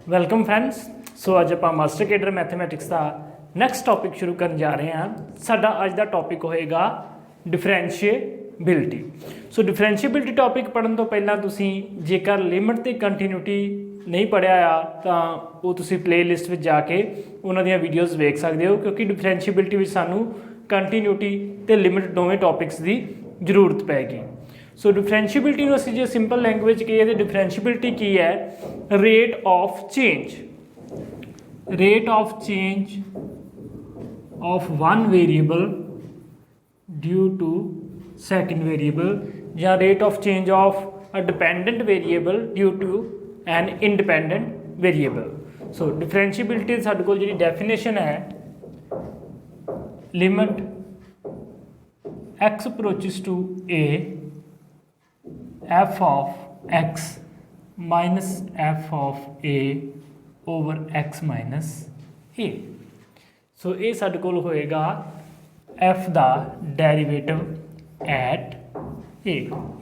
Welcome friends. ਸੋ ਅੱਜ ਆਪਾਂ master cadre mathematics ਦਾ next topic ਸ਼ੁਰੂ ਕਰਨ ਜਾ ਰਹੇ ਹਾਂ। ਸਾਡਾ ਅੱਜ ਦਾ ਟੌਪਿਕ ਹੋਏਗਾ ਡਿਫਰੈਂਸ਼ੀਏਬਿਲਟੀ। ਸੋ ਡਿਫਰੈਂਸ਼ੀਏਬਿਲਟੀ ਟੌਪਿਕ ਪੜ੍ਹਨ ਤੋਂ ਪਹਿਲਾਂ ਤੁਸੀਂ ਜੇਕਰ ਲਿਮਿਟ ਤੇ ਕੰਟੀਨਿਊਟੀ ਨਹੀਂ ਪੜ੍ਹਿਆ ਆ ਤਾਂ ਉਹ ਤੁਸੀਂ ਪਲੇਲਿਸਟ ਵਿੱਚ ਜਾ ਕੇ ਉਹਨਾਂ ਦੀਆਂ ਵੀਡੀਓਜ਼ ਵੇਖ ਸਕਦੇ ਹੋ, ਕਿਉਂਕਿ ਡਿਫਰੈਂਸ਼ੀਏਬਿਲਟੀ ਵਿੱਚ ਸਾਨੂੰ ਕੰਟੀਨਿਊਟੀ ਤੇ ਲਿਮਿਟ ਦੋਵੇਂ ਟੌਪਿਕਸ ਦੀ ਜ਼ਰੂਰਤ ਪੈਗੀ। ਸੋ ਡਿਫਰੈਂਸ਼ੀਏਬਿਲਟੀ ਨੂੰ ਅਸੀਂ ਜੇ ਸਿੰਪਲ ਲੈਂਗੁਏਜ ਕਹੀਏ ਤਾਂ ਡਿਫਰੈਂਸ਼ੀਏਬਿਲਟੀ ਕੀ ਹੈ? Rate of change of one variable due to second variable ਜਾਂ rate of change of a dependent variable due to an independent variable। so differentiability ਸਾਡੇ ਕੋਲ ਜਿਹੜੀ definition ਹੈ, limit x approaches to a f of x minus f of a over x minus a। ਸੋ ਇਹ ਸਾਡੇ ਕੋਲ ਹੋਏਗਾ f ਦਾ derivative at a।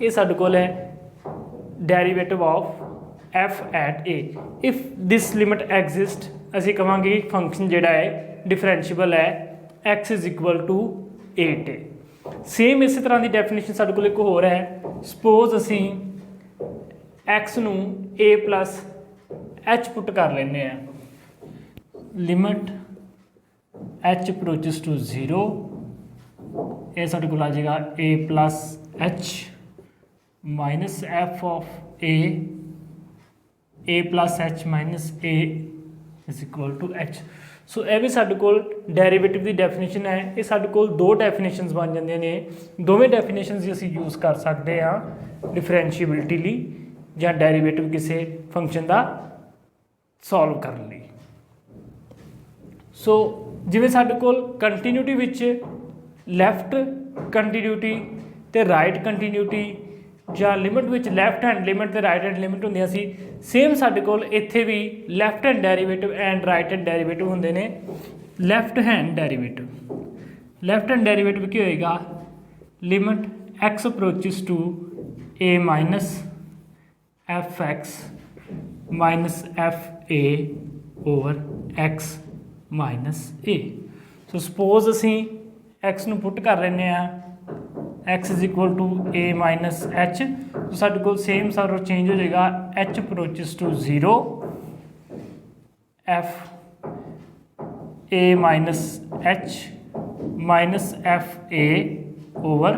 ਇਹ ਸਾਡੇ ਕੋਲ ਹੈ derivative of f at a। If this limit exist ਅਸੀਂ ਕਹਾਂਗੇ ਫੰਕਸ਼ਨ ਜਿਹੜਾ ਹੈ ਡਿਫਰੈਂਸ਼ੀਏਬਲ ਹੈ x is equal to 8a। Same ਇਸੇ ਤਰ੍ਹਾਂ ਦੀ ਡੈਫੀਨੇਸ਼ਨ ਸਾਡੇ ਕੋਲ ਇੱਕ ਹੋਰ ਹੈ। ਸਪੋਜ਼ ਅਸੀਂ x ਨੂੰ a ਪਲਸ h ਪੁੱਟ ਕਰ ਲੈਂਦੇ ਹਾਂ। ਲਿਮਿਟ h approaches to 0 ਇਹ ਸਾਡੇ ਕੋਲ ਆ ਜਾਏਗਾ a plus h minus f of a plus h minus a is equal to h। ਸੋ ਇਹ ਵੀ ਸਾਡੇ ਕੋਲ ਡੈਰੀਵੇਟਿਵ ਦੀ ਡੈਫੀਨੇਸ਼ਨ ਹੈ। ਇਹ ਸਾਡੇ ਕੋਲ ਦੋ ਡੈਫੀਨੇਸ਼ਨਸ ਬਣ ਜਾਂਦੀਆਂ ਨੇ। ਦੋਵੇਂ ਡੈਫੀਨੇਸ਼ਨਸ ਅਸੀਂ ਯੂਜ਼ ਕਰ ਸਕਦੇ ਹਾਂ ਡਿਫਰੈਂਸ਼ੀਏਬਿਲਟੀ ਲਈ ਜਾਂ ਡੈਰੀਵੇਟਿਵ ਕਿਸੇ ਫੰਕਸ਼ਨ ਦਾ ਸੋਲਵ ਕਰਨ ਲਈ। ਸੋ ਜਿਵੇਂ ਸਾਡੇ ਕੋਲ ਕੰਟੀਨਿਊਟੀ ਵਿੱਚ ਲੈਫਟ ਕੰਟੀਨਿਊਟੀ ਤੇ ਰਾਈਟ ਕੰਟੀਨਿਊਟੀ ਜਾਂ ਲਿਮਿਟ ਵਿੱਚ ਲੈਫਟ ਹੈਂਡ ਲਿਮਿਟ ਤੇ ਰਾਈਟ ਹੈਂਡ ਲਿਮਿਟ ਹੁੰਦੀਆਂ ਸੀ, ਸੇਮ ਸਾਡੇ ਕੋਲ ਇੱਥੇ ਵੀ left hand derivative and right hand derivative ਹੁੰਦੇ ਨੇ। ਲੈਫਟ ਹੈਂਡ ਡੈਰੀਵੇਟਿਵ ਕੀ ਹੋਏਗਾ? Limit x approaches to a minus F X minus F A over x minus a। So suppose ਅਸੀਂ x ਨੂੰ ਪੁੱਟ ਕਰ ਲੈਂਦੇ ਹਾਂ x is equal to a minus h। So ਸਾਡੇ ਕੋਲ ਸੇਮ ਸਾਰਾ ਚੇਂਜ ਹੋ ਜਾਏਗਾ h approaches to 0 f a minus h minus F A over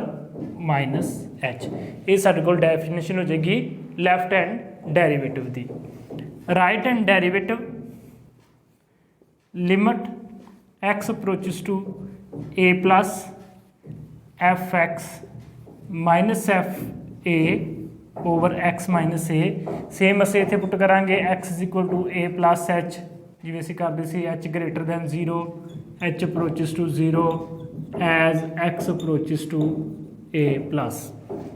minus h। ਇਹ ਸਾਡੇ ਕੋਲ ਡੈਫੀਨੇਸ਼ਨ ਹੋ ਜਾਏਗੀ ਲੈਫਟ ਹੈਂਡ ਡੈਰੀਵੇਟਿਵ ਦੀ। Right hand derivative limit x approaches to a plus fx minus f a over x minus a। Same ਅਸੀਂ ਇੱਥੇ ਪੁੱਟ ਕਰਾਂਗੇ x is equal to a plus h, ਜਿਵੇਂ ਅਸੀਂ ਕਰਦੇ ਸੀ h greater than 0 h approaches to 0 as x approaches to a plus।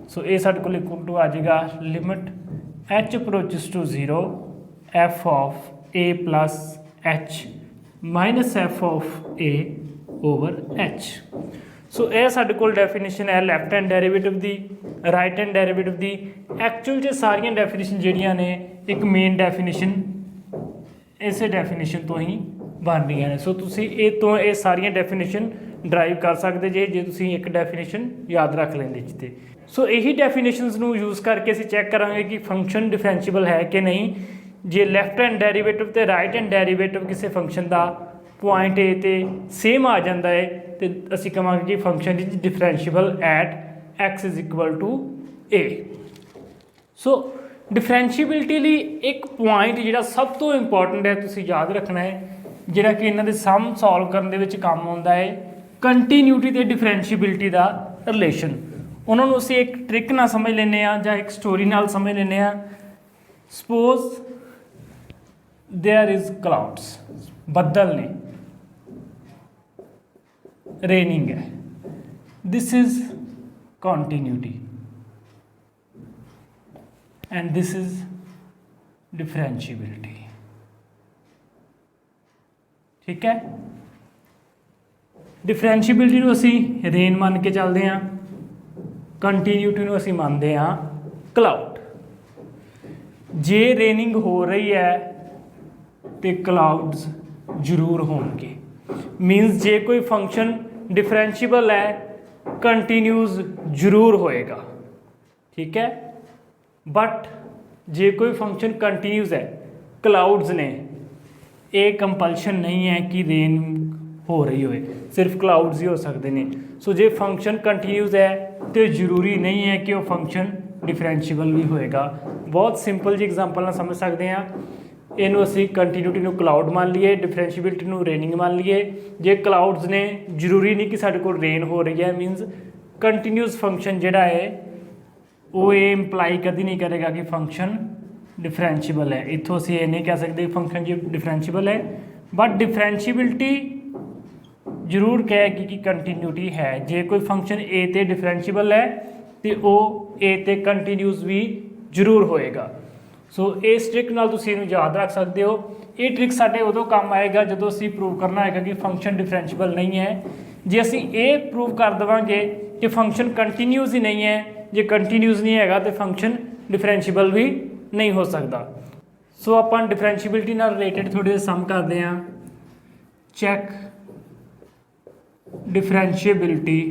ਸੋ ਇਹ ਸਾਡੇ ਕੋਲ equal to ਆ ਜਾਏਗਾ limit h approaches to 0 f of a plus h minus F of A over H. So ਇਹ ਸਾਡੇ ਕੋਲ ਡੈਫੀਨੇਸ਼ਨ ਹੈ left hand derivative ਦੀ, ਰਾਈਟ ਹੈਂਡ ਡੈਰੀਵੇਟਿਵ ਦੀ। ਐਕਚੁਅਲ 'ਚ ਸਾਰੀਆਂ ਡੈਫੀਨੇਸ਼ਨ ਜਿਹੜੀਆਂ ਨੇ ਇੱਕ ਮੇਨ ਡੈਫੀਨੇਸ਼ਨ ਇਸੇ ਡੈਫੀਨੇਸ਼ਨ ਤੋਂ ਹੀ ਬਣ ਰਹੀਆਂ ਨੇ। ਸੋ ਤੁਸੀਂ ਇਹ ਸਾਰੀਆਂ ਡੈਫੀਨੇਸ਼ਨ ਡਰਾਈਵ ਕਰ ਸਕਦੇ ਜੇ ਤੁਸੀਂ ਇੱਕ ਡੈਫੀਨੇਸ਼ਨ ਯਾਦ ਰੱਖ ਲੈਂਦੇ ਜਿੱਤੇ। ਸੋ ਇਹੀ ਡੈਫੀਨੇਸ਼ਨਸ ਨੂੰ ਯੂਜ਼ ਕਰਕੇ ਅਸੀਂ ਚੈੱਕ ਕਰਾਂਗੇ ਕਿ ਫੰਕਸ਼ਨ ਡਿਫਰੈਂਸ਼ੀਏਬਲ ਹੈ ਕਿ ਨਹੀਂ। ਜੇ ਲੈਫਟ ਹੈਂਡ ਡੈਰੀਵੇਟਿਵ ਤੇ ਰਾਈਟ ਹੈਂਡ ਡੈਰੀਵੇਟਿਵ ਕਿਸੇ ਫੰਕਸ਼ਨ ਦਾ ਪੁਆਇੰਟ A ਤੇ ਸੇਮ ਆ ਜਾਂਦਾ ਹੈ ਤੇ ਅਸੀਂ ਕਹਾਂਗੇ ਕਿ function is differentiable at x is equal to a। So differentiability ਲਈ ਇੱਕ ਪੁਆਇੰਟ ਜਿਹੜਾ ਸਭ ਤੋਂ ਇੰਪੋਰਟੈਂਟ ਹੈ ਤੁਸੀਂ ਯਾਦ ਰੱਖਣਾ ਹੈ, ਜਿਹੜਾ ਕਿ ਇਹਨਾਂ ਦੇ ਸਮ ਸੋਲਵ ਕਰਨ ਦੇ ਵਿੱਚ ਕੰਮ ਆਉਂਦਾ ਹੈ, ਕੰਟੀਨਿਊਟੀ ਤੇ ਡਿਫਰੈਂਸ਼ੀਏਬਿਲਟੀ ਦਾ ਰਿਲੇਸ਼ਨ। ਉਹਨਾਂ ਨੂੰ ਅਸੀਂ ਇੱਕ ਟ੍ਰਿਕ ਨਾਲ ਸਮਝ ਲੈਂਦੇ ਹਾਂ ਜਾਂ ਇੱਕ ਸਟੋਰੀ ਨਾਲ ਸਮਝ ਲੈਂਦੇ ਹਾਂ। ਸਪੋਜ਼ there is clouds, ਬੱਦਲ ਨੇ, raining ਹੈ, this is continuity and this is differentiability। ਠੀਕ ਹੈ, ਡਿਫਰੈਂਸ਼ੀਏਬਿਲਟੀ ਨੂੰ ਅਸੀਂ ਰੇਨ ਮੰਨ ਕੇ ਚੱਲਦੇ ਹਾਂ, ਕੰਟੀਨਿਊਟੀ ਨੂੰ ਅਸੀਂ ਮੰਨਦੇ ਹਾਂ ਕਲਾਊਡ। ਜੇ ਰੇਨਿੰਗ ਹੋ ਰਹੀ ਹੈ ਤੇ ਕਲਾउड्स ਜ਼ਰੂਰ ਹੋਣਗੇ। ਮੀਨਸ ਜੇ ਕੋਈ ਫੰਕਸ਼ਨ ਡਿਫਰੈਂਸ਼ੀਬਲ ਹੈ ਕੰਟੀਨਿਊਸ ਜ਼ਰੂਰ ਹੋਏਗਾ, ਠੀਕ ਹੈ। ਬਟ ਜੇ ਕੋਈ ਫੰਕਸ਼ਨ ਕੰਟੀਨਿਊਸ ਹੈ ਕਲਾउड्स ਨੇ, ਇਹ ਕੰਪਲਸ਼ਨ ਨਹੀਂ ਹੈ ਕਿ ਰੇਨ ਹੋ ਰਹੀ ਹੋਏ, ਸਿਰਫ ਕਲਾउड्स ਹੀ ਹੋ ਸਕਦੇ ਨੇ। ਸੋ ਜੇ ਫੰਕਸ਼ਨ ਕੰਟੀਨਿਊਸ ਹੈ ਤੇ ਜ਼ਰੂਰੀ ਨਹੀਂ ਹੈ ਕਿ ਉਹ ਫੰਕਸ਼ਨ ਡਿਫਰੈਂਸ਼ੀਬਲ ਵੀ ਹੋਏਗਾ। ਬਹੁਤ ਸਿੰਪਲ ਜਿਹੀ ਐਗਜ਼ਾਮਪਲ ਨਾਲ ਸਮਝ ਸਕਦੇ ਹਾਂ। ਇਹਨੂੰ ਅਸੀਂ ਕੰਟੀਨਿਊਟੀ ਨੂੰ ਕਲਾउड ਮੰਨ ਲਈਏ, ਡਿਫਰੈਂਸ਼ੀਬਿਲਟੀ ਨੂੰ ਰੇਨਿੰਗ ਮੰਨ ਲਈਏ। ਜੇ ਕਲਾउड्स ਨੇ ਜ਼ਰੂਰੀ ਨਹੀਂ ਕਿ ਸਾਡੇ ਕੋਲ ਰੇਨ ਹੋ ਰਹੀ ਹੈ, ਮੀਨਸ ਕੰਟੀਨਿਊਸ ਫੰਕਸ਼ਨ ਜਿਹੜਾ ਹੈ ਉਹ ਇਹ ਇੰਪਲਾਈ ਕਦੀ ਨਹੀਂ ਕਰੇਗਾ ਕਿ ਫੰਕਸ਼ਨ ਡਿਫਰੈਂਸ਼ੀਬਲ ਹੈ। ਇੱਥੋਂ ਅਸੀਂ ਇਹ ਨਹੀਂ ਕਹਿ ਸਕਦੇ ਫੰਕਸ਼ਨ ਜੀ ਡਿਫਰੈਂਸ਼ੀਬਲ ਹੈ, ਬਟ ਡਿਫਰੈਂਸ਼ੀਬਿਲਟੀ ਜ਼ਰੂਰ ਕਹੇਗੀ ਕਿ ਕੰਟੀਨਿਊਟੀ ਹੈ। ਜੇ ਕੋਈ ਫੰਕਸ਼ਨ ਏ 'ਤੇ ਡਿਫਰੈਂਸ਼ੀਬਲ ਹੈ ਤੇ ਉਹ ਏ 'ਤੇ ਕੰਟੀਨਿਊਸ ਵੀ ਜ਼ਰੂਰ ਹੋਏਗਾ। ਸੋ ਇਸ ਟ੍ਰਿਕ ਨਾਲ ਤੁਸੀਂ ਇਹਨੂੰ ਯਾਦ ਰੱਖ ਸਕਦੇ ਹੋ। ਇਹ ਟ੍ਰਿਕ ਸਾਡੇ ਉਦੋਂ ਕੰਮ ਆਏਗਾ ਜਦੋਂ ਅਸੀਂ ਪ੍ਰੂਵ ਕਰਨਾ ਹੈਗਾ ਕਿ ਫੰਕਸ਼ਨ ਡਿਫਰੈਂਸ਼ੀਬਲ ਨਹੀਂ ਹੈ। ਜੇ ਅਸੀਂ ਇਹ ਪ੍ਰੂਵ ਕਰ ਦੇਵਾਂਗੇ ਕਿ ਫੰਕਸ਼ਨ ਕੰਟੀਨਿਊਸ ਹੀ ਨਹੀਂ ਹੈ, ਜੇ ਕੰਟੀਨਿਊਸ ਨਹੀਂ ਹੈਗਾ ਤਾਂ ਫੰਕਸ਼ਨ ਡਿਫਰੈਂਸ਼ੀਬਲ ਵੀ ਨਹੀਂ ਹੋ ਸਕਦਾ। ਸੋ ਆਪਾਂ ਡਿਫਰੈਂਸ਼ੀਬਿਲਟੀ ਨਾਲ ਰਿਲੇਟਡ ਥੋੜ੍ਹੇ ਜਿਹੇ ਸਮ ਕਰਦੇ ਹਾਂ। Check differentiability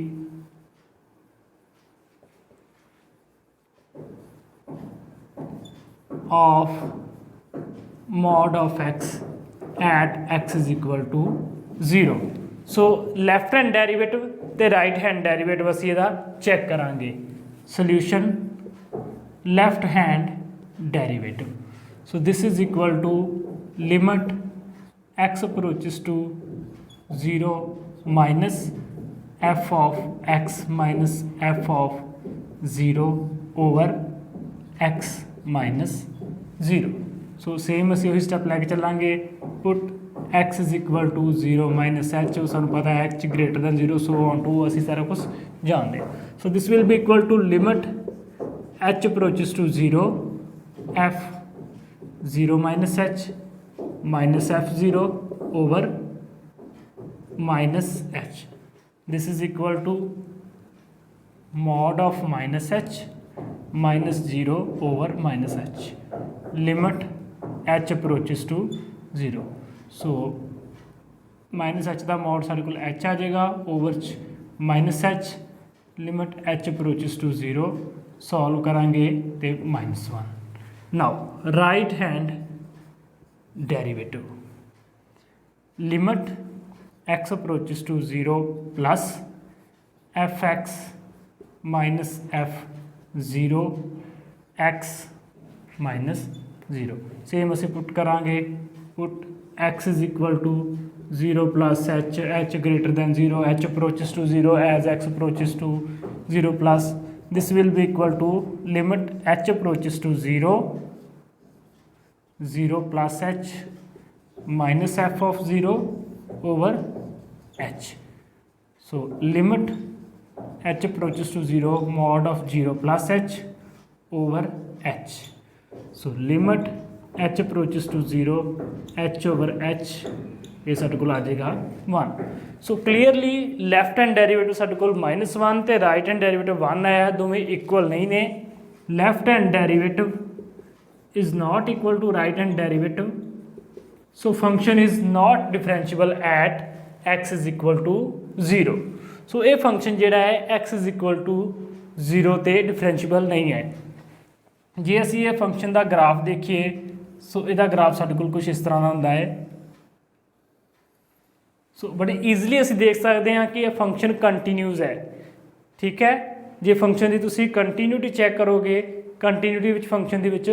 of mod of x at x is equal to 0। So left hand derivative ते राइट हैंड डेरिवेटिव असीं इहदा चैक करांगे। Solution left hand derivative, so this is equal to limit x approaches to 0 minus f of x minus f of 0 over x minus 0। So same असीं वही step लैके चलांगे। Put x is equal to 0 minus h, सानूं पता है h greater than 0, so on to असीं सारा कुछ जानते हैं। So this will be equal to limit h approaches to 0 f 0 minus h minus f0 over minus h। this is equal to mod of minus h minus 0 over minus h, limit h approaches to 0। so minus h the mod ਸਾਡੇ ਕੋਲ h ਆ ਜਾਏਗਾ, over minus h, limit h approaches to 0, solve ਕਰਾਂਗੇ ਤੇ -1। now right hand derivative, limit x approaches to 0 plus fx minus f0 x minus 0। Same असी put करांगे। Put x is equal to 0 plus h greater than 0, h approaches to 0 as x approaches to 0 plus this will be equal to limit h approaches to 0 0 plus h minus f of 0 over h। so limit h approaches to 0 mod of 0 plus h over h। so limit h approaches to 0 h over h, ये साडे कोल आ जाएगा 1। सो clearly left hand derivative साडे कोल -1 ते right hand derivative 1 आया, दोवें equal नहीं ने। Left hand derivative is not equal to right hand derivative, so function is not differentiable at x is equal to 0। So ये function जिहड़ा है x इज इक्वल टू 0 ते differentiable नहीं है। जे असीं ये फंक्शन का ग्राफ देखिए, सो इसका ग्राफ साडे कोल कुछ इस तरह का हुंदा है। सो बड़े ईजिली असीं देख सकते हैं कि यह फंक्शन कंटीन्यूस है, ठीक है। जे फंक्शन की तुसीं कंटीन्यूटी चैक करोगे, कंटीन्यूटी विच फंक्शन दे विच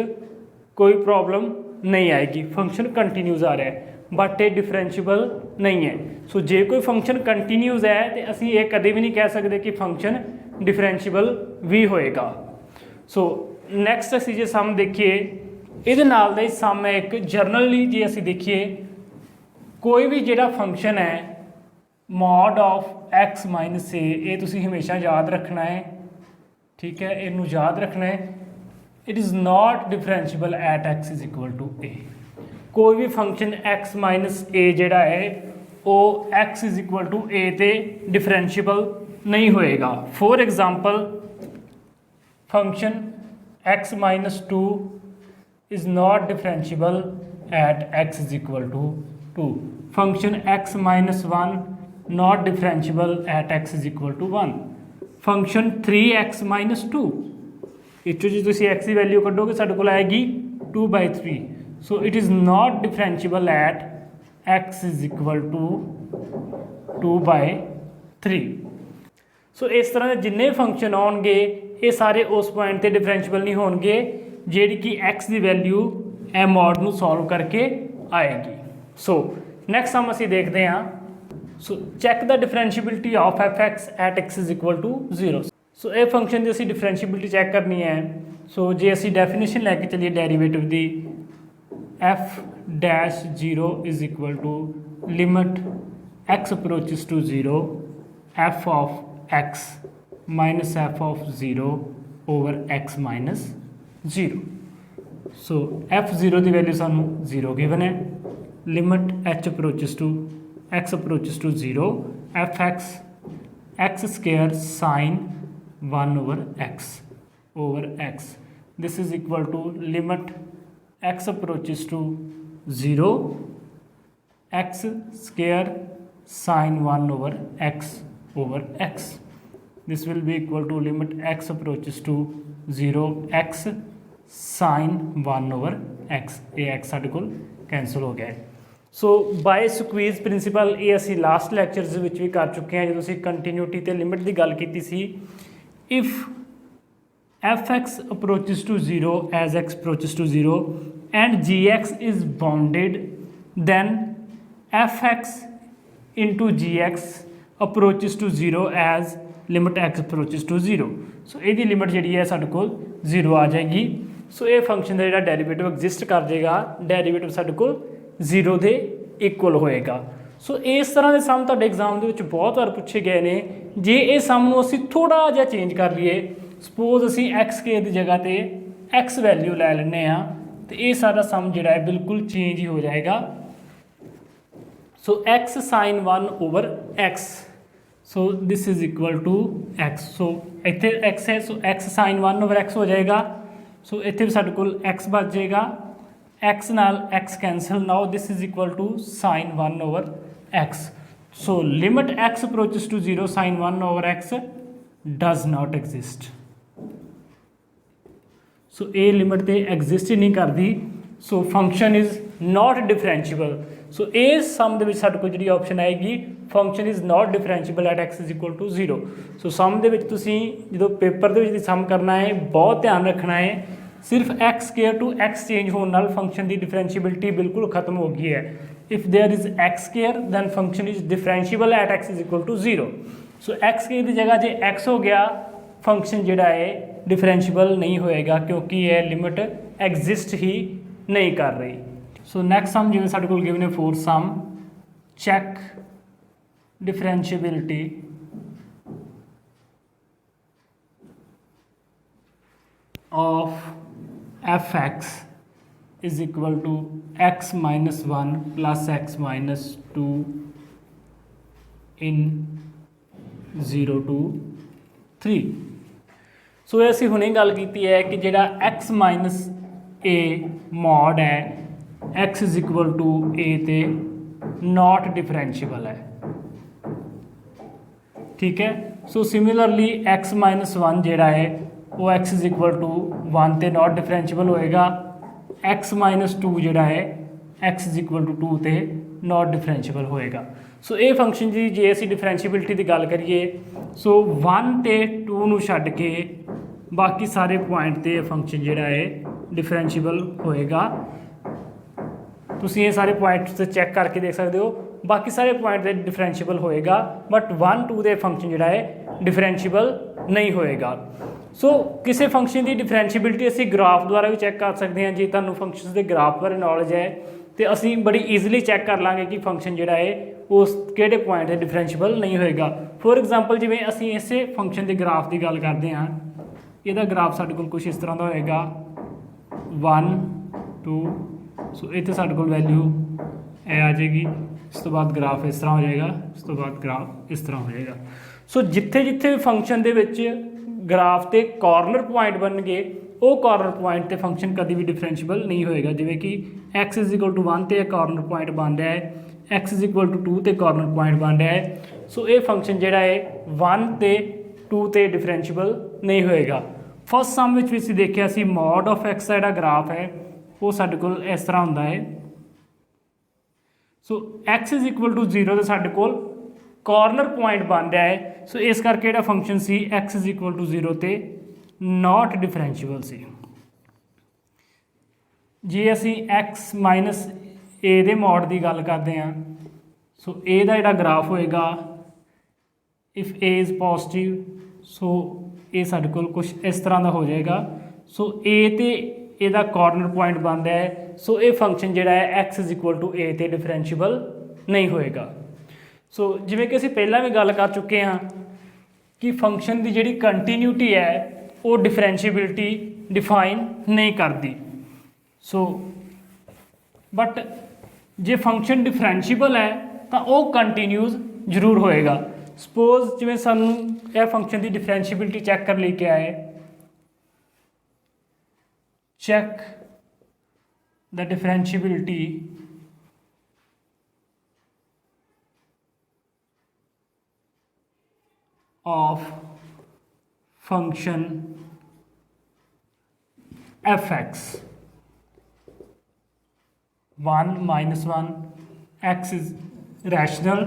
कोई प्रॉब्लम नहीं आएगी, फंक्शन कंटीन्यूस आ रहा है, बट ये डिफरेंशिएबल नहीं है। सो जे कोई फंक्शन कंटीन्यूस है तो असीं ये कदे भी नहीं कह सकते कि फंक्शन डिफरेंशिएबल भी होएगा। सो नैक्सट असीं जे सम देखिए, ਇਹਦੇ ਨਾਲ ਦਾ ਹੀ ਸਮ ਹੈ ਇੱਕ ਜਰਨਲੀ। ਜੇ ਅਸੀਂ ਦੇਖੀਏ ਕੋਈ ਵੀ ਜਿਹੜਾ ਫੰਕਸ਼ਨ ਹੈ mode of x minus a, ਇਹ ਤੁਸੀਂ ਹਮੇਸ਼ਾ ਯਾਦ ਰੱਖਣਾ ਹੈ, ਠੀਕ ਹੈ। ਇਹਨੂੰ ਯਾਦ ਰੱਖਣਾ ਹੈ, it is not differentiable at x is equal to a। ਕੋਈ ਵੀ ਫੰਕਸ਼ਨ x ਮਾਈਨਸ a ਜਿਹੜਾ ਹੈ ਉਹ x is equal to a ਤੇ ਡਿਫਰੈਂਸ਼ੀਏਬਲ ਨਹੀਂ ਹੋਏਗਾ। For example function x minus 2 is not differentiable at x is equal to 2. Function x minus 1 not differentiable at x is equal to 1. Function 3x minus 2 इचो जी तुसी x की value कड्डोगे साडे कोल आएगी 2/3. So it is not differentiable at x is equal to 2/3. So इस तरह के जिन्ने फंक्शन आउणगे ये सारे उस पॉइंट ते डिफरेंशिएबल नहीं होणगे जिहड़ी कि x की वैल्यू ए मॉड नूं सॉल्व करके आएगी. सो नैक्सट हम असीं देखते हैं. So check the differentiability of f(x) at x is equal to 0. So ये फंक्शन की असीं डिफरेंशिएबिलिटी चैक करनी है. सो जे असीं डेफिनेशन लैके चलिए डेरीवेटिव की f(0) is equal to limit x approaches to 0 f of x minus f of 0 over x minus 0. So f(0) की वैल्यू सानू 0 गिवन है. Limit h approaches to x approaches to 0 f(x) x square sine 1 over x. This is equal to limit x approaches to 0 x square sine 1 over x. This will be equal to limit x approaches to 0 x sine 1 over x. ये x साडे कोल cancel हो गया है. सो bye squeeze principal ये असी last lectures विच भी कर चुके हैं जो असी कंटिन्यूटी ते लिमिट की गल की सी. If f(x) approaches to 0 as x approaches to 0 and gx is bounded, then f(x) into gx approaches to 0 as limit x approaches to 0. So ये लिमिट जी है साढ़े को 0 आ जाएगी. सो ये फंक्शन का जो डेरीवेटिव एग्जिस्ट कर जाएगा डेरीवेटिव साढ़े को 0 के इक्वल होएगा. सो इस तरह के सम तुहाडे एग्जाम के बहुत बार पूछे गए हैं. जे ये सम नूं असीं थोड़ा जिहा चेंज कर लीए सपोज असीं एक्स के की जगह पर एक्स वैल्यू लै लैंदे आ तो ये सारा सम जिहड़ा है बिल्कुल चेंज ही हो जाएगा. So X sine 1 over X. So this is equal to X. So इत्थे एक्स है so X sine 1 over X हो जाएगा. सो इत्थे भी साडे कोल एक्स बच जाएगा. एक्स नाल x cancel. Now this is equal to sine 1 over x. So limit x approaches to 0 sin 1 over x does not exist. So a limit ते exist ही नहीं करती. So function is not differentiable. So a sum ਦੇ ਵਿੱਚ ਸਾਡੇ ਕੋਲ ਜਿਹੜੀ option ਆਏਗੀ function is not differentiable at x is equal to 0. So sum ਦੇ ਵਿੱਚ ਤੁਸੀਂ ਜਦੋਂ ਪੇਪਰ ਦੇ ਵਿੱਚ sum ਕਰਨਾ ਹੈ ਬਹੁਤ ਧਿਆਨ ਰੱਖਣਾ ਹੈ. सिर्फ x square to x change होने नाल फंक्शन की डिफरेंशिएबिलिटी बिल्कुल खत्म हो गई है. If there is x square then function is differentiable at x is equal to 0. So x square की जगह जो x हो गया फंक्शन जिहड़ा है डिफरेंशिएबल नहीं होएगा क्योंकि यह लिमिट एग्जिस्ट ही नहीं कर रही. सो नैक्सट सम जिवें साडे कोल गिवन है fourth sum check differentiability of f(x) is equal to x minus 1 plus x minus 2 in 0 to 3. So असीं हुणे गल कीती है कि जिहड़ा x माइनस a मॉड है x is equal to a ते नॉट डिफरेंशिएबल है. ठीक है. सो सिमिलरली x माइनस 1 जिहड़ा है वो x इज इक्वल टू 1 ते नॉट डिफरेंशिएबल होएगा. x माइनस 2 जिहड़ा है x इज इक्वल टू 2 ते नॉट डिफरेंशिएबल होएगा. सो ये फंक्शन जी जे असीं डिफरेंशिएबिलिटी की गल करिए सो 1 ते 2 नूं छड्ड के बाकी सारे पॉइंट ते फंक्शन जिहड़ा है डिफरेंशिएबल होएगा. तुसीं ये सारे पॉइंट्स चैक करके देख सकते हो बाकी सारे पॉइंट ते डिफरेंशिएबल होएगा बट 1 2 दे फंक्शन जिहड़ा है डिफरेंशिएबल नहीं होएगा. सो किसी फंक्शन की डिफरेंशिएबिलिटी असीं ग्राफ द्वारा भी चैक कर सकते हैं. जे तुहानूं फंक्शनस के ग्राफ बारे नॉलेज है तो असीं बड़ी ईजिली चैक कर लांगे कि फंक्शन जिहड़ा है उस किहड़े पॉइंट ते डिफरेंशिएबल नहीं होएगा. फॉर एग्जाम्पल जिवें असीं इसे फंक्शन के ग्राफ की गल करते हैं इहदा ग्राफ साडे कोल कुछ इस तरह का होएगा 1 2. सो इत्थे साडे कोल वैल्यू ए आ जाएगी. इस तो बाद ग्राफ इस तरह हो जाएगा. इस तो बाद ग्राफ इस तरह हो जाएगा. सो जिथे जिथे फंक्शन दे विच ग्राफ के कॉर्नर पॉइंट बन गए ਉਹ ਕਾਰਨਰ ਪੁਆਇੰਟ ਤੇ ਫੰਕਸ਼ਨ ਕਦੀ ਵੀ ਡਿਫਰੈਂਸ਼ੀਏਬਲ ਨਹੀਂ ਹੋਏਗਾ। ਜਿਵੇਂ ਕਿ x ਇਜ਼ ਇਕੁਅਲ ਟੂ 1 ਤੇ ਕਾਰਨਰ ਪੁਆਇੰਟ ਬਣ ਰਿਹਾ ਹੈ, x ਇਜ਼ ਇਕੁਅਲ ਟੂ 2 ਤੇ ਕਾਰਨਰ ਪੁਆਇੰਟ ਬਣ ਰਿਹਾ ਹੈ। ਸੋ ਇਹ ਫੰਕਸ਼ਨ ਜਿਹੜਾ ਹੈ 1 ਤੇ 2 ਤੇ ਡਿਫਰੈਂਸ਼ੀਏਬਲ ਨਹੀਂ ਹੋਏਗਾ। ਫਸਟ ਸਮ ਵਿੱਚ ਵੀ ਅਸੀਂ ਦੇਖਿਆ ਸੀ ਮੋਡ ਆਫ x ਦਾ ਜਿਹੜਾ ਗ੍ਰਾਫ ਹੈ ਉਹ ਸਾਡੇ ਕੋਲ ਇਸ ਤਰ੍ਹਾਂ ਹੁੰਦਾ ਹੈ। ਸੋ x ਇਜ਼ ਇਕੁਅਲ ਟੂ 0 ਤੇ ਸਾਡੇ ਕੋਲ ਕਾਰਨਰ ਪੁਆਇੰਟ ਬਣ ਰਿਹਾ ਹੈ। ਸੋ ਇਸ ਕਰਕੇ ਜਿਹੜਾ ਫੰਕਸ਼ਨ ਸੀ x ਇਜ਼ ਇਕੁਅਲ ਟੂ 0 ਤੇ ਨਾਟ ਡਿਫਰੈਂਸ਼ੀਏਬਲ ਸੀ। ਜੇ ਅਸੀਂ x ਮਾਈਨਸ a ਦੇ ਮੋਡ ਦੀ ਗੱਲ ਕਰਦੇ ਹਾਂ, ਸੋ a ਦਾ ਜਿਹੜਾ ਗ੍ਰਾਫ ਹੋਏਗਾ if a is positive, so ਇਹ ਸਾਡੇ ਕੋਲ ਕੁਛ ਇਸ ਤਰ੍ਹਾਂ ਦਾ ਹੋ ਜਾਏਗਾ। ਸੋ a ਤੇ ਇਹਦਾ ਕਾਰਨਰ ਪੁਆਇੰਟ ਬਣਦਾ ਹੈ। ਸੋ ਇਹ ਫੰਕਸ਼ਨ ਜਿਹੜਾ ਹੈ x is equal to a ਤੇ ਡਿਫਰੈਂਸ਼ੀਏਬਲ ਨਹੀਂ ਹੋਏਗਾ। ਸੋ ਜਿਵੇਂ ਕਿ ਅਸੀਂ ਪਹਿਲਾਂ ਵੀ ਗੱਲ ਕਰ ਚੁੱਕੇ ਹਾਂ ਕਿ ਫੰਕਸ਼ਨ ਦੀ ਜਿਹੜੀ ਕੰਟੀਨਿਊਟੀ ਹੈ ਉਹ ਡਿਫਰੈਂਸ਼ੀਏਬਿਲਟੀ ਡਿਫਾਈਨ ਨਹੀਂ ਕਰਦੀ। ਸੋ ਬਟ ਜੇ ਫੰਕਸ਼ਨ ਡਿਫਰੈਂਸ਼ੀਏਬਲ ਹੈ ਤਾਂ ਉਹ ਕੰਟੀਨਿਊਸ ਜ਼ਰੂਰ ਹੋਏਗਾ। ਸਪੋਜ਼ ਜਿਵੇਂ ਸਾਨੂੰ ਇਹ ਫੰਕਸ਼ਨ ਦੀ ਡਿਫਰੈਂਸ਼ੀਏਬਿਲਟੀ ਚੈੱਕ ਕਰਨ ਲਈ ਕਿਹਾ ਹੈ, check the differentiability of function fx 1 minus 1 x is rational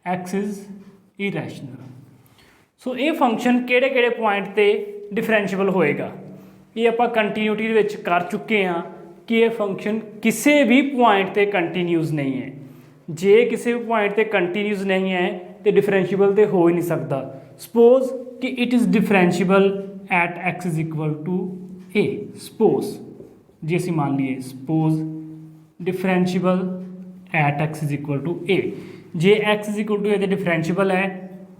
x is irrational। ਸੋ ਇਹ ਫੰਕਸ਼ਨ ਕਿਹੜੇ ਕਿਹੜੇ ਪੁਆਇੰਟ ਤੇ ਡਿਫਰੈਂਸ਼ੀਏਬਲ ਹੋਏਗਾ ਇਹ ਆਪਾਂ ਕੰਟੀਨਿਊਟੀ ਦੇ ਵਿੱਚ ਕਰ ਚੁੱਕੇ ਹਾਂ ਕਿ ਇਹ ਫੰਕਸ਼ਨ ਕਿਸੇ ਵੀ ਪੁਆਇੰਟ ਤੇ ਕੰਟੀਨਿਊਸ ਨਹੀਂ ਹੈ। ਜੇ ਕਿਸੇ ਵੀ ਪੁਆਇੰਟ ਤੇ ਕੰਟੀਨਿਊਸ ਨਹੀਂ ਹੈ ਤੇ ਡਿਫਰੈਂਸ਼ੀਏਬਲ ਤੇ ਹੋ ਹੀ ਨਹੀਂ ਸਕਦਾ। ਸਪੋਜ਼ ਕਿ it is differentiable at x is equal to a। Suppose ਜੇ ਅਸੀਂ ਮੰਨ ਲਈਏ suppose differentiable at x is equal to a, ਜੇ x is equal to a ਦੇ ਡਿਫਰੈਂਸ਼ੀਏਬਲ ਹੈ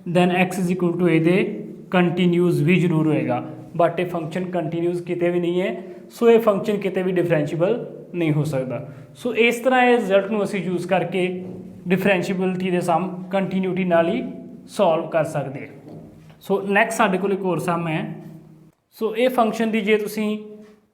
then x is equal to a ਦੇ continuous ਵੀ ਜ਼ਰੂਰ ਹੋਏਗਾ। ਬਟ ਇਹ ਫੰਕਸ਼ਨ ਕੰਟੀਨਿਊਸ ਕਿਤੇ ਵੀ ਨਹੀਂ ਹੈ। ਸੋ ਇਹ ਫੰਕਸ਼ਨ ਕਿਤੇ ਵੀ ਡਿਫਰੈਂਸ਼ੀਏਬਲ ਨਹੀਂ ਹੋ ਸਕਦਾ। ਸੋ ਇਸ ਤਰ੍ਹਾਂ ਇਹ ਰਿਜ਼ਲਟ ਨੂੰ ਅਸੀਂ ਯੂਜ਼ ਕਰਕੇ ਡਿਫਰੈਂਸ਼ੀਏਬਿਲਟੀ ਦੇ ਸਮ ਕੰਟੀਨਿਊਟੀ ਨਾਲ ਹੀ ਸੋਲਵ ਕਰ ਸਕਦੇ। ਸੋ ਨੈਕਸਟ ਸਾਡੇ ਕੋਲ ਇੱਕ ਹੋਰ ਸਮ ਹੈ। ਸੋ ਇਹ ਫੰਕਸ਼ਨ ਦੀ ਜੇ ਤੁਸੀਂ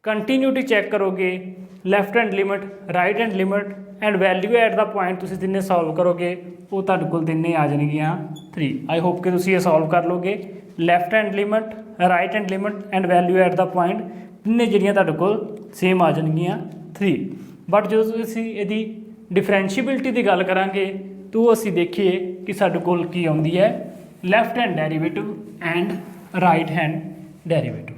ਕੰਟੀਨਿਊਟੀ ਚੈੱਕ ਕਰੋਗੇ, left hand limit, right hand limit and value at the point ਤੁਸੀਂ ਤਿੰਨੇ ਸੋਲਵ ਕਰੋਗੇ ਉਹ ਤੁਹਾਡੇ ਕੋਲ ਤਿੰਨੇ ਆ ਜਾਣਗੀਆਂ 3। ਆਈ ਹੋਪ ਕਿ ਤੁਸੀਂ ਇਹ ਸੋਲਵ ਕਰ ਲਓਗੇ। Left hand limit, right hand limit and value at the point ਤਿੰਨੇ ਜਿਹੜੀਆਂ ਤੁਹਾਡੇ ਕੋਲ ਸੇਮ ਆ ਜਾਣਗੀਆਂ 3। ਬਟ ਜਦੋਂ ਤੁਸੀਂ ਇਹਦੀ ਡਿਫਰੈਂਸ਼ੀਏਬਿਲਟੀ ਦੀ ਗੱਲ ਕਰਾਂਗੇ ਤਾਂ ਅਸੀਂ ਦੇਖੀਏ ਕਿ ਸਾਡੇ ਕੋਲ ਕੀ ਆਉਂਦੀ ਹੈ, left hand derivative and right hand derivative.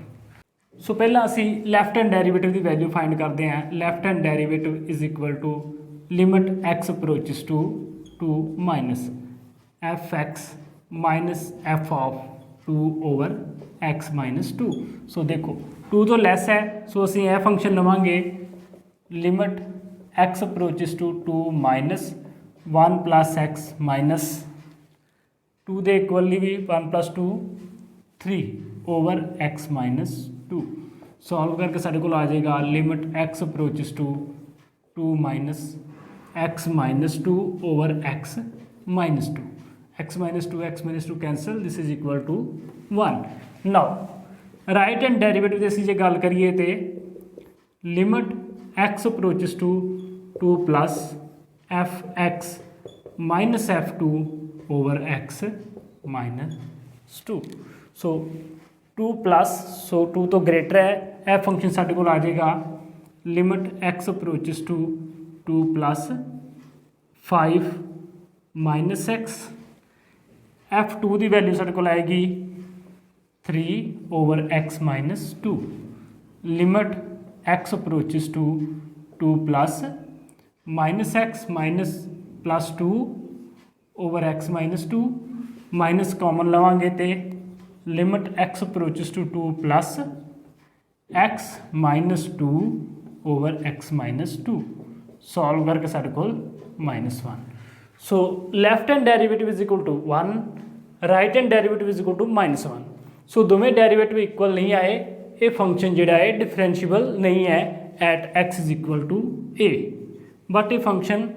So ਪਹਿਲਾਂ ਅਸੀਂ ਲੈਫਟ ਹੈਂਡ ਡੈਰੀਵੇਟਿਵ ਦੀ ਵੈਲਿਊ ਫਾਈਂਡ ਕਰਦੇ ਹਾਂ। Left hand derivative is equal to limit x approaches to 2 minus fx minus f of 2 over x minus 2। So ਦੇਖੋ 2 ਤੋਂ ਲੈਸ ਹੈ, ਸੋ ਅਸੀਂ ਇਹ ਫੰਕਸ਼ਨ ਲਵਾਂਗੇ limit x approaches to 2 minus 1 plus x minus 2 ਦੇ ਇਕੁਅਲੀ ਵੀ 1 plus 2 3 over x minus 2। Solve ਕਰਕੇ ਸਾਡੇ ਕੋਲ ਆ ਜਾਏਗਾ limit x approaches to 2 minus x minus 2 over x minus 2। x minus 2 x minus 2 cancel, this is equal to 1। now right hand derivative ਦੀ ਅਸੀਂ ਜੇ ਗੱਲ ਕਰੀਏ ਤੇ limit x approaches to 2 plus fx minus f2 over x minus 2। so 2 plus, so 2 ਤੋਂ greater ਹੈ, ਇਹ function ਸਾਡੇ ਕੋਲ ਆ ਜਾਏਗਾ limit x approaches to 2 plus 5 minus x f2 ਦੀ ਵੈਲਿਊ ਸਾਡੇ ਕੋਲ ਆਏਗੀ 3 over x minus 2। Limit x approaches to 2 plus minus x minus plus 2 over x minus 2 minus common ਲਵਾਂਗੇ ਤੇ limit x approaches to 2 plus x minus 2 over x minus 2। Solve ਕਰਕੇ ਸਾਡੇ ਕੋਲ -1। so left hand derivative is equal to 1, right hand derivative is equal to -1। so ਦੋਵੇਂ derivative equal ਨਹੀਂ ਆਏ, ਇਹ function ਜਿਹੜਾ ਹੈ ਡਿਫਰੈਂਸ਼ੀਏਬਲ ਨਹੀਂ ਹੈ at x is equal to a, but ਇਹ function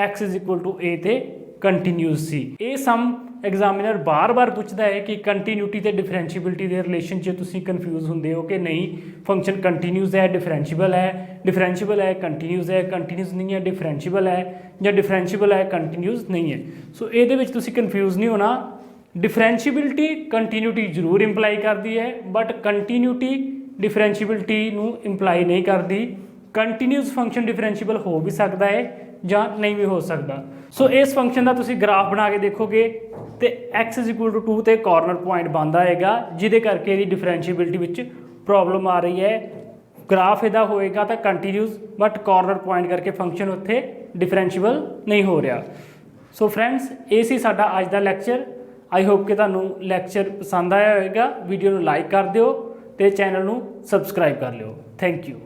x is equal to a ਤੇ ਕੰਟੀਨਿਊਸ ਸੀ। ਇਹ ਸਮ ਐਗਜ਼ਾਮੀਨਰ ਬਾਰ-ਬਾਰ ਪੁੱਛਦਾ ਹੈ ਕਿ ਕੰਟੀਨਿਊਟੀ ਤੇ ਡਿਫਰੈਂਸ਼ੀਬਿਲਟੀ ਦੇ ਰਿਲੇਸ਼ਨ 'ਚ ਤੁਸੀਂ ਕਨਫਿਊਜ਼ ਹੁੰਦੇ ਹੋ ਕਿ ਨਹੀਂ ਫੰਕਸ਼ਨ ਕੰਟੀਨਿਊਸ ਹੈ ਡਿਫਰੈਂਸ਼ੀਬਲ ਹੈ ਕੰਟੀਨਿਊਸ ਨਹੀਂ ਹੈ ਡਿਫਰੈਂਸ਼ੀਬਲ ਹੈ ਜਾਂ ਡਿਫਰੈਂਸ਼ੀਬਲ ਹੈ ਕੰਟੀਨਿਊਸ ਨਹੀਂ ਹੈ। ਸੋ ਇਹਦੇ ਵਿੱਚ ਤੁਸੀਂ ਕਨਫਿਊਜ਼ ਨਹੀਂ ਹੋਣਾ। ਡਿਫਰੈਂਸ਼ੀਬਿਲਟੀ ਕੰਟੀਨਿਊਟੀ ਜ਼ਰੂਰ ਇੰਪਲਾਈ ਕਰਦੀ ਹੈ ਬਟ ਕੰਟੀਨਿਊਟੀ ਡਿਫਰੈਂਸ਼ੀਬਿਲਟੀ ਨੂੰ ਇੰਪਲਾਈ ਨਹੀਂ ਕਰਦੀ। ਕੰਟੀਨਿਊਸ ਫੰਕਸ਼ਨ ਡਿਫਰੈਂਸ਼ੀਬਲ ਹੋ ਵੀ ਸਕਦਾ ਹੈ ਜਾਂ ਨਹੀਂ ਵੀ ਹੋ ਸਕਦਾ। ਸੋ ਇਸ ਫੰਕਸ਼ਨ ਦਾ ਤੁਸੀਂ ਗ੍ਰਾਫ ਬਣਾ ਕੇ ਦੇਖੋਗੇ ਤੇ x = 2 ਤੇ ਕਾਰਨਰ ਪੁਆਇੰਟ ਬਣਦਾ ਹੈਗਾ ਜਿਹਦੇ ਕਰਕੇ ਇਹਦੀ ਡਿਫਰੈਂਸ਼ੀਬਿਲਟੀ ਵਿੱਚ ਪ੍ਰੋਬਲਮ ਆ ਰਹੀ ਹੈ। ਗ੍ਰਾਫ ਇਹਦਾ ਹੋਏਗਾ ਤਾਂ ਕੰਟੀਨਿਊਸ ਬਟ ਕਾਰਨਰ ਪੁਆਇੰਟ ਕਰਕੇ ਫੰਕਸ਼ਨ ਉੱਥੇ ਡਿਫਰੈਂਸ਼ੀਬਲ ਨਹੀਂ ਹੋ ਰਿਹਾ। ਸੋ ਫਰੈਂਡਸ ਇਹ ਸੀ ਸਾਡਾ ਅੱਜ ਦਾ ਲੈਕਚਰ। ਆਈ ਹੋਪ ਕਿ ਤੁਹਾਨੂੰ ਲੈਕਚਰ ਪਸੰਦ ਆਇਆ ਹੋਵੇਗਾ। ਵੀਡੀਓ ਨੂੰ ਲਾਈਕ ਕਰ ਦਿਓ ਤੇ ਚੈਨਲ ਨੂੰ ਸਬਸਕ੍ਰਾਈਬ ਕਰ ਲਿਓ। Thank you.